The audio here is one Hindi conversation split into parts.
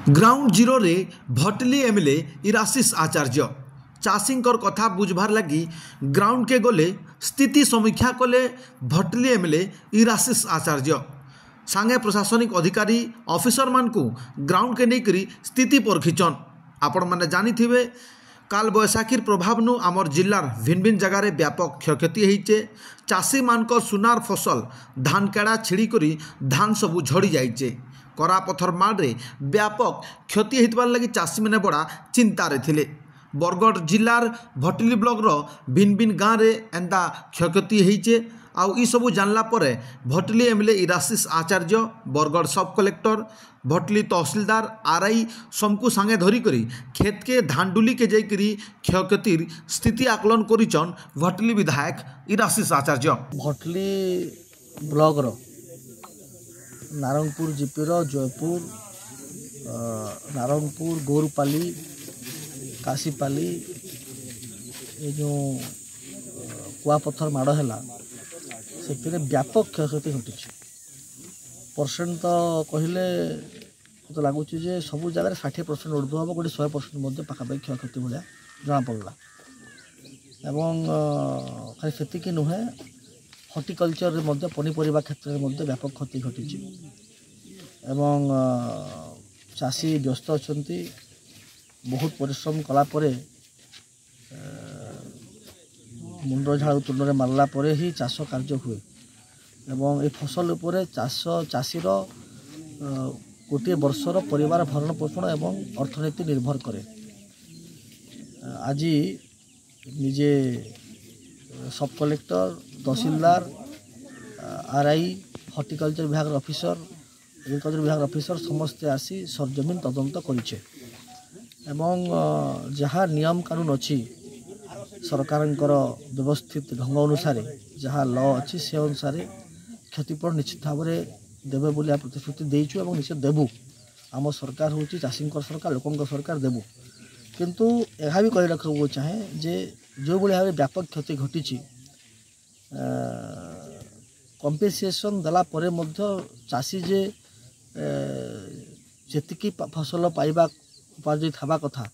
ग्राउंड जीरो रे भटली एमएलए इराशिष आचार्य चाषी कथा बुझबार लगी ग्राउंड के गले स्थिति समीक्षा कले भटली एमएलए इराशिष आचार्य सांगे प्रशासनिक अधिकारी ऑफिसर मान को ग्राउंड के नहीं स्थिति परखिचन। आपण मैंने जानी थे काल बैशाखीर प्रभाव नु आमर जिलार भिन्न भिन्न जगार व्यापक क्षयक्षति होइचे। चाषी मान सुनार फसल धान केड़ा छिड़ी करी धान सबू झड़ी जाइचे। करापथर माड़े व्यापक क्षति होइतबार लगी चाषी मैंने बड़ा चिंतार थिले। बरगढ़ जिलार भटली ब्लॉक भिन्न भिन्न गाँव में एंता क्षयक्षति होइचे। आउ ई सबू जानला परे भटली एमएलए इराशिष आचार्य बरगढ़ सब कलेक्टर भटली तहसीलदार आरआई सबको सांगे धरी करी खेत के धानडुली के जाइकरी क्षयक्षतिर स्थिति आकलन करिचन भटली विधायक इराशिष आचार्य। भटली ब्लॉक नारायणपुर जीपी जयपुर नारायणपुर गोरुपाली काशीपाली ये जो कुआपथर माड़ है से व्यापक क्षयक्षति घटी। परसेंट तो कहले तो लगुच सबू जगह 60% ऊर्ध्व हम गोटे 100% पाखापाखि क्षयक्षति भाया जना पड़ा। एवं खाली से नुहे हर्टिकल्चर पनीपरिया क्षेत्र में व्यापक क्षति घटी। एवं चाषी व्यस्त अच्छा बहुत परिश्रम कलापर मुंड झाड़ तुंड मारला परे ही चाष कार्य हुए। एवं ए फसल उपरे चाषीर गोटे वर्षर परिवार भरण पोषण एवं अर्थनीति निर्भर करे। आज निजे सब कलेक्टर तहसीलदार आरआई हर्टिकल्चर विभाग ऑफिसर एग्रीकल्चर विभाग ऑफिसर समस्ते आसी सरजमीन तदंत करिछे। एवं जहाँ नियम कानून अच्छी सरकार व्यवस्थित ढंग अनुसार जहाँ लॉ अच्छी से अनुसार क्षतिपूरण निश्चित भाव में देवे बोली प्रतिश्रुति देचु और निश्चित देवु। आम सरकार हूँ चाषी सरकार लोकों सरकार देवु। किंतु यह भी कही रखा चाहे जे जो भाव व्यापक क्षति घटी कंपेसेसन देला परे चाषी जे जी फसल पाइबा उपार्जित हवा कथा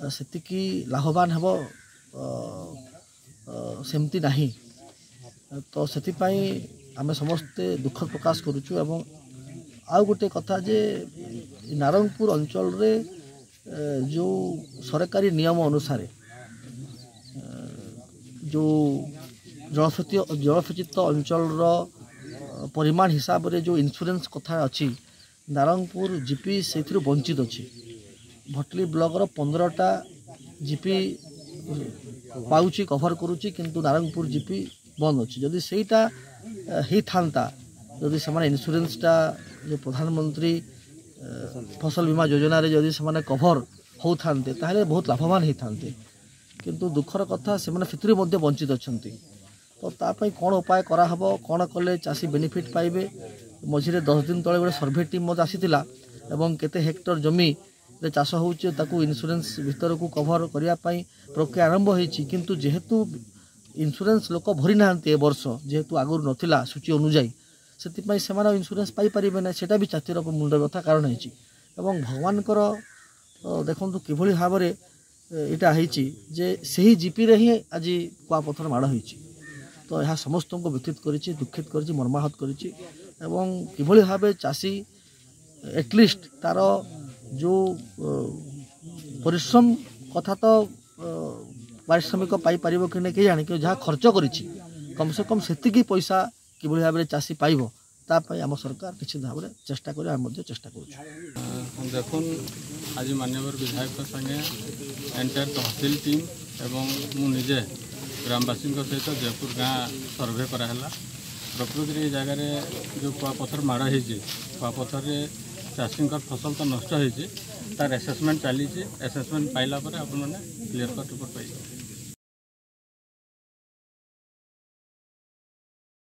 सेतिकी लाभवान हेबो सेमती नहीं। तो से आम समस्ते दुख प्रकाश करुचु। एवं आउ गोटे कथा जे नारायणपुर अंचल रे जो सरकारी नियम अनुसार जो जलसेचित अंचल परिमाण हिसाब रे जो इंश्योरेंस कथा अच्छी नारायणपुर जीपी से वंचित अच्छी। भटली ब्लॉक 15टा जीपी पाउची कभर करुच्ची किंतु नारायणपुर जीपी बंद अच्छी। जदि सेटा ही था जदि से इन्शुरेंसटा जो प्रधानमंत्री फसल बीमा योजना रे जदि से कभर होता बहुत लाभवान होता। किंतु दुखर कथा से वंचित अच्छा। तो तापाई कौन उपाय कराहब कौन कले चाषी बेनिफिट पाइबे। मझे 10 दिन तले गोटे सर्वे टीम आसीथिला एवं केते हेक्टर जमी चाष होचे ताकू इन्शुरेंस भीतर को कभर करने प्रक्रिया आरंभ होती। किंतु जेहेतु इन्शुरेंस लोक भरी ना ए वर्ष जेहेतु आगुरी नथिला सूची अनुजाई से इन्शुरेंस पाई पारिबे ना सेटा भी चाषीर मुंड व्यथा कारण होती। एवं भगवान देखु किभली भाव में यहाँ होती जे सही जीपी रे ही आज कुआपथर माड़ होती। तो यह समस्त को व्यथित करिछि दुखित करिछि मर्माहत करिछि। एवं किभली भाव चाषी एटलिस्ट तार जो परिश्रम कथा तो पारिश्रमिक पाई पारिबो कि नहीं जाने कि जहाँ खर्च करिछि कम से कम सेतिकी पैसा किभली भाव में चाषी पाइबो तापाई आम सरकार निश्चित भाव में चेष्टा कर चेष्टा करुछु। देखुन आज माननीय विधायक संगे एंटायर तहसील टीम एवं मु निजे ग्रामवासी सहित जयपुर गाँ सर्वे कराला। प्रकृति जगार जो कुआपथर माड़ होती कुआपथर चाषी फसल तो नष्ट होती तार एसेसमेंट चली एसेसमेंट पाइला आप क्लीयर कट रिपोर्ट पाई।